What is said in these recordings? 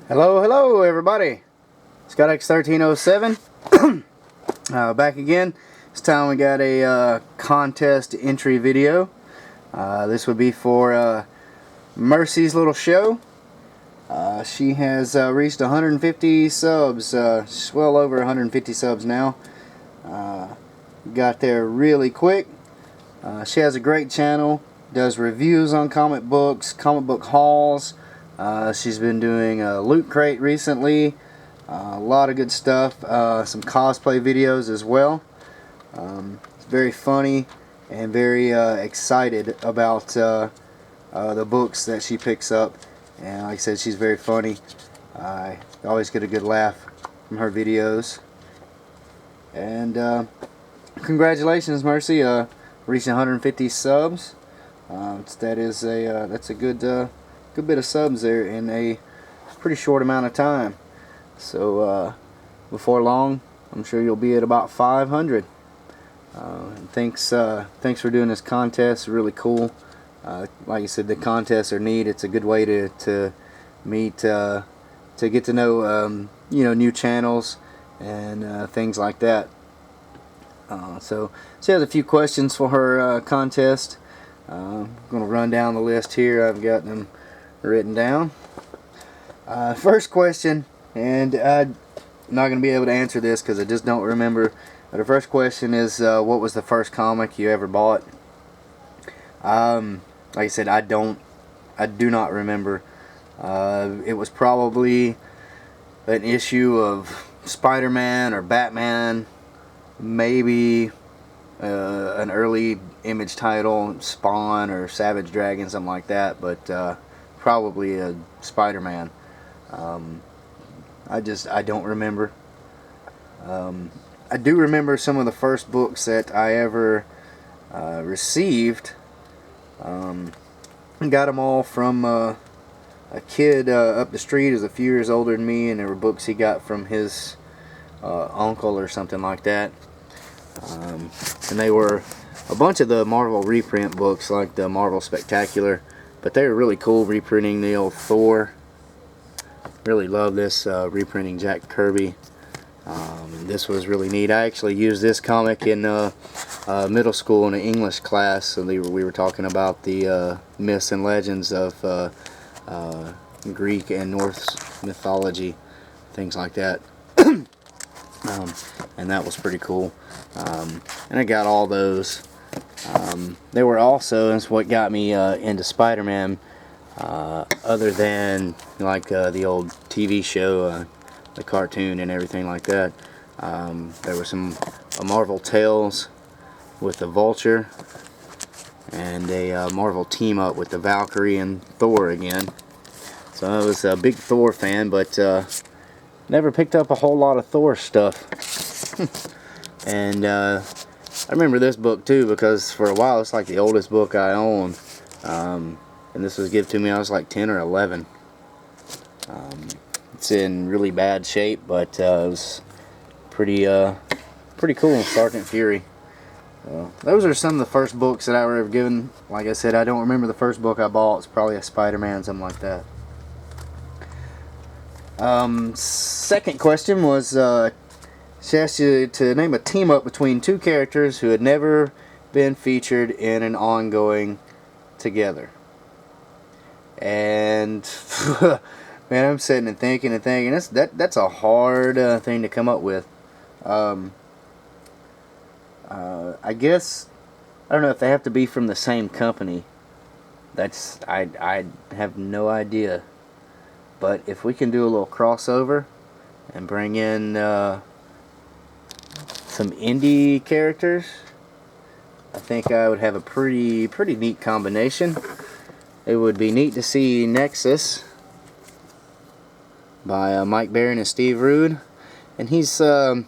Hello everybody. Scott X1307 back again. This time we got a contest entry video. This would be for Mercy's little show. She has reached 150 subs. She's well over 150 subs now. Got there really quick. She has a great channel. Does reviews on comic books, comic book hauls. She's been doing a Loot Crate recently. A lot of good stuff. Some cosplay videos as well. It's very funny and very excited about the books that she picks up. And like I said, she's very funny. I always get a good laugh from her videos. And congratulations, Mercy, reaching 150 subs. That's a good bit of subs there in a pretty short amount of time. So before long, I'm sure you'll be at about 500. And thanks for doing this contest. It's really cool. Like I said, the contests are neat. It's a good way to meet, to get to know new channels and things like that. So she has a few questions for her contest. I'm going to run down the list here. I've got them written down. First question, and I'm not going to be able to answer this because I just don't remember. But the first question is, what was the first comic you ever bought? Like I said, I do not remember. It was probably an issue of Spider-Man or Batman, maybe an early Image title, Spawn or Savage Dragon, something like that, but probably a Spider-Man. I don't remember. I do remember some of the first books that I ever received. Got them all from a kid up the street who's a few years older than me, and they were books he got from his uncle or something like that. And they were a bunch of the Marvel reprint books, like the Marvel Spectacular, but they were really cool, reprinting the old Thor. Really love this reprinting Jack Kirby. This was really neat. I actually used this comic in middle school in an English class. So we were talking about the myths and legends of Greek and Norse mythology, things like that. And that was pretty cool. And I got all those. They were also, and it's what got me into Spider-Man, other than like the old TV show, the cartoon and everything like that. There were some Marvel Tales with the Vulture, and a Marvel team up with the Valkyrie and Thor again. So I was a big Thor fan, but never picked up a whole lot of Thor stuff. And I remember this book too, because for a while it's like the oldest book I own. And this was given to me, I was like 10 or 11. It's in really bad shape, but it was pretty cool. Sergeant Fury. Those are some of the first books that I were ever given. Like I said, I don't remember the first book I bought. It's probably a Spider-Man, something like that. Second question was, she asked you to name a team up between two characters who had never been featured in an ongoing together. And man, I'm sitting and thinking. That's a hard thing to come up with. I guess, I don't know if they have to be from the same company. I have no idea. But if we can do a little crossover and bring in some indie characters, I think I would have a pretty neat combination. It would be neat to see Nexus by Mike Baron and Steve Rude, and he's kind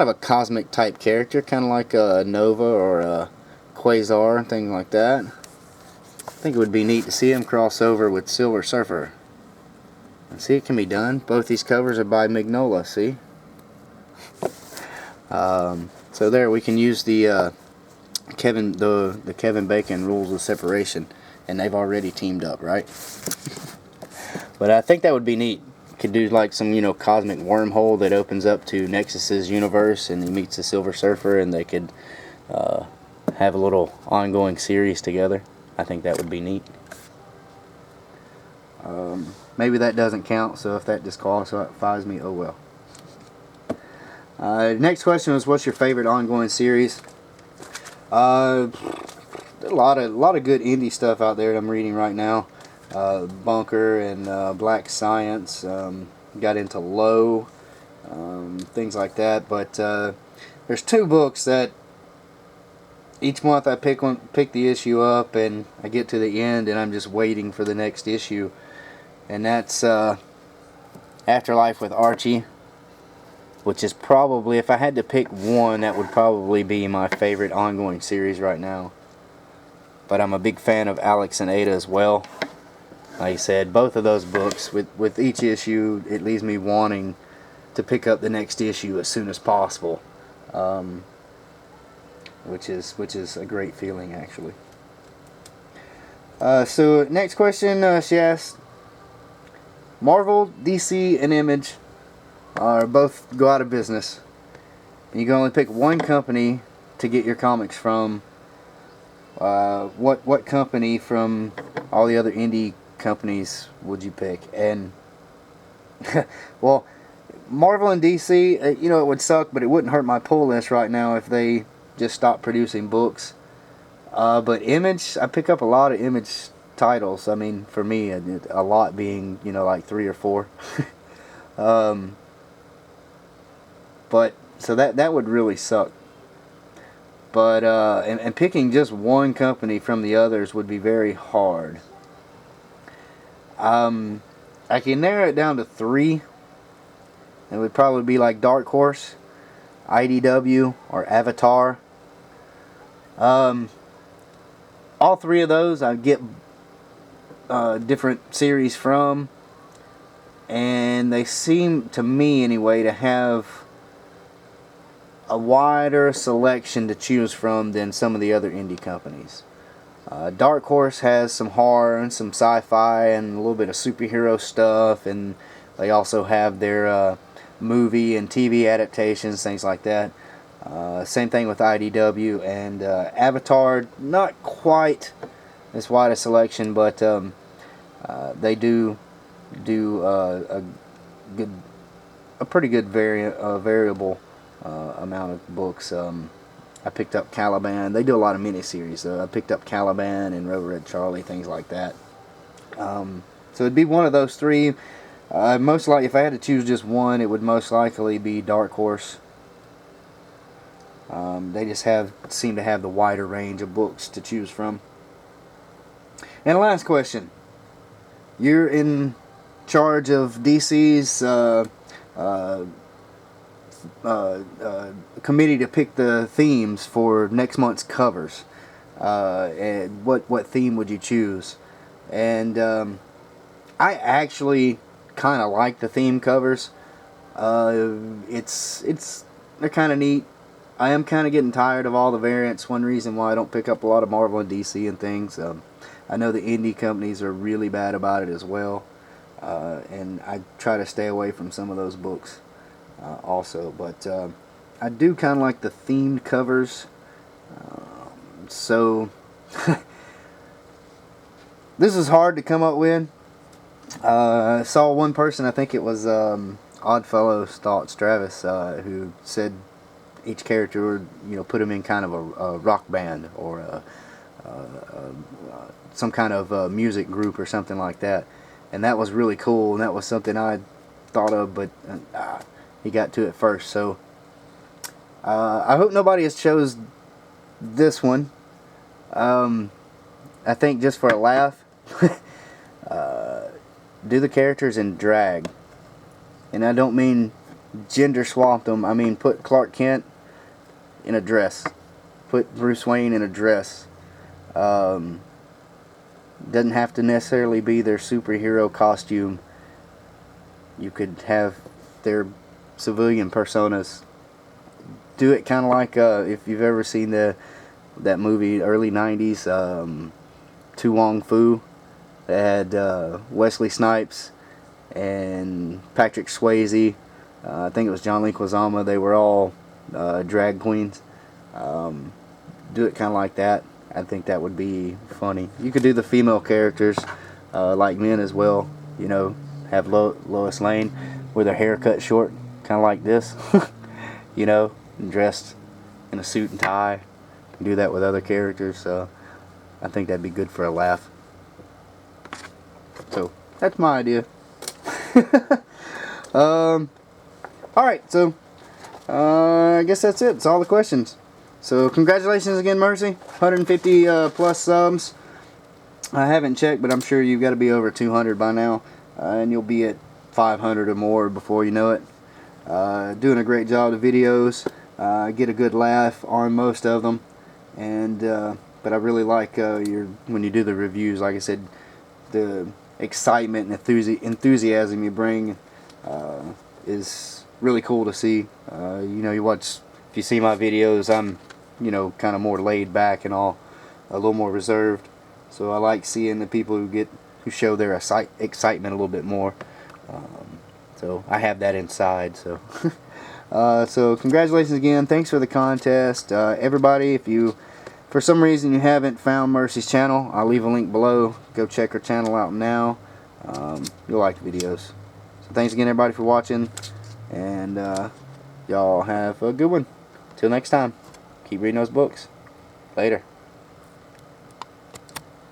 of a cosmic type character, kind of like a Nova or a Quasar, things like that. I think it would be neat to see him cross over with Silver Surfer. And see, it can be done. Both these covers are by Mignola. See. So there, we can use the Kevin Bacon rules of separation, and they've already teamed up, right? But I think that would be neat. could do like some, you know, cosmic wormhole that opens up to Nexus's universe, and he meets the Silver Surfer, and they could have a little ongoing series together. I think that would be neat. Maybe that doesn't count, so if that disqualifies me, oh well. Next question was, what's your favorite ongoing series? A lot of good indie stuff out there that I'm reading right now. Bunker and Black Science. Got into Low, things like that. But there's two books that each month I pick the issue up, and I get to the end, and I'm just waiting for the next issue. And that's Afterlife with Archie, which is probably, if I had to pick one, that would probably be my favorite ongoing series right now. But I'm a big fan of Alex and Ada as well. Like I said, both of those books, with each issue, it leaves me wanting to pick up the next issue as soon as possible, which is a great feeling, actually. So next question, she asked, Marvel, DC, and Image are both go out of business. You can only pick one company to get your comics from. What company from all the other indie companies would you pick? And well, Marvel and DC, you know, it would suck, but it wouldn't hurt my pull list right now if they just stopped producing books. But Image, I pick up a lot of Image titles. I mean, for me, a lot being, you know, like 3 or 4. But so that would really suck. But and picking just one company from the others would be very hard. I can narrow it down to 3. It would probably be like Dark Horse, IDW, or Avatar. All 3 of those I get different series from, and they seem, to me anyway, to have a wider selection to choose from than some of the other indie companies. Dark Horse has some horror and some sci-fi and a little bit of superhero stuff, and they also have their movie and TV adaptations, things like that. Same thing with IDW, and Avatar, not quite as wide a selection, but they do a pretty good variable amount of books. I picked up Caliban. They do a lot of miniseries. I picked up Caliban and Rover Red Charlie, things like that. So it'd be one of those 3. Most likely, if I had to choose just one, it would most likely be Dark Horse. They just seem to have the wider range of books to choose from. And the last question. You're in charge of DC's committee to pick the themes for next month's covers. And what theme would you choose? And I actually kind of like the theme covers. They're kind of neat. I am kind of getting tired of all the variants. One reason why I don't pick up a lot of Marvel and DC and things. I know the indie companies are really bad about it as well. And I try to stay away from some of those books also. But I do kind of like the themed covers. So this is hard to come up with. I saw one person, I think it was Oddfellow Thoughts Travis, who said each character would, you know, put him in kind of a rock band or some kind of music group or something like that, and that was really cool, and that was something I thought of, but he got to it first. So I hope nobody has chose this one. I think just for a laugh, do the characters in drag, and I don't mean gender swap them. I mean put Clark Kent in a dress, put Bruce Wayne in a dress. Doesn't have to necessarily be their superhero costume. You could have their civilian personas. Do it kind of like if you've ever seen that movie, early 90s, Tu Wong Fu, that had Wesley Snipes and Patrick Swayze. I think it was John Leguizamo. They were all drag queens. Do it kind of like that. I think that would be funny. You could do the female characters like men as well. You know, have Lois Lane with her hair cut short, kind of like this. You know, and dressed in a suit and tie. Do that with other characters. So I think that'd be good for a laugh. So that's my idea. Alright, so I guess that's it. It's all the questions. So congratulations again, Mercy. 150 plus subs. I haven't checked, but I'm sure you've got to be over 200 by now. And you'll be at 500 or more before you know it. Doing a great job of videos. Get a good laugh on most of them. And but I really like when you do the reviews, like I said, the excitement and enthusiasm you bring is really cool to see. You know, if you see my videos, I'm, you know, kind of more laid back and all, a little more reserved. So I like seeing the people who show their excitement a little bit more. So I have that inside. So so congratulations again. Thanks for the contest, everybody. If you for some reason you haven't found Mercy's channel, I'll leave a link below. Go check her channel out now. You'll like the videos. So thanks again, everybody, for watching, and y'all have a good one. Till next time, keep reading those books. Later.